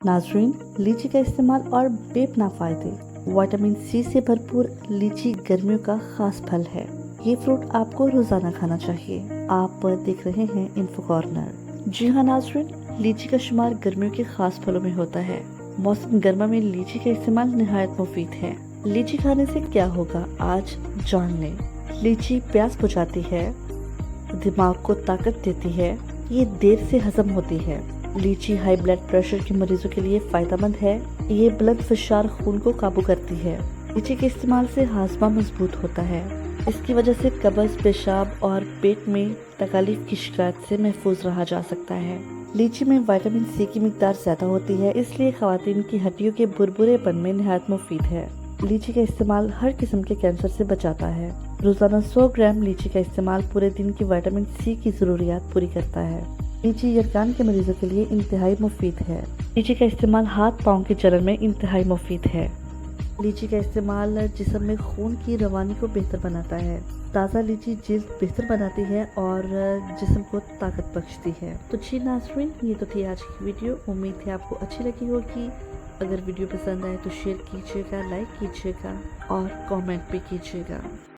नाजरीन, लीची का इस्तेमाल और बेपनाह फायदे। विटामिन सी से भरपूर लीची गर्मियों का खास फल है। ये फ्रूट आपको रोजाना खाना चाहिए। आप देख रहे हैं इन्फो कॉर्नर। जी हाँ नाजरीन, लीची का शुमार गर्मियों के खास फलों में होता है। मौसम गर्मा में लीची का इस्तेमाल निहायत मुफीद है। लीची खाने से क्या होगा, आज जान लें। लीची प्यास बुझाती है, दिमाग को ताकत देती है, ये देर से हजम होती है। लीची हाई ब्लड प्रेशर के मरीजों के लिए फायदेमंद है। ये ब्लड फिशार खून को काबू करती है। लीची के इस्तेमाल से हाजमा मजबूत होता है। इसकी वजह से कब्ज, पेशाब और पेट में तकलीफ की शिकायत से महफूज रहा जा सकता है। लीची में विटामिन सी की मिकदार ज्यादा होती है, इसलिए खवातीन की हड्डियों के बुरबुरेपन में निहायत मुफीद है। लीची का इस्तेमाल हर किस्म के कैंसर से बचाता है। रोजाना 100 ग्राम लीची का इस्तेमाल पूरे दिन की विटामिन सी की जरूरियात पूरी करता है। लीची यरकान के मरीजों के लिए इंतहाई मुफीद है। लीची का इस्तेमाल हाथ पाँव के जलन में इंतहाई मुफीद है। लीची का इस्तेमाल जिस्म में खून की रवानी को बेहतर बनाता है। ताज़ा लीची जिल्द बेहतर बनाती है और जिस्म को ताकत बख्शती है। तो जी नाज़रीन, ये तो थी आज की वीडियो। उम्मीद है आपको अच्छी लगी होगी। अगर वीडियो पसंद आए तो शेयर कीजिएगा, लाइक कीजिएगा और कमेंट भी कीजिएगा।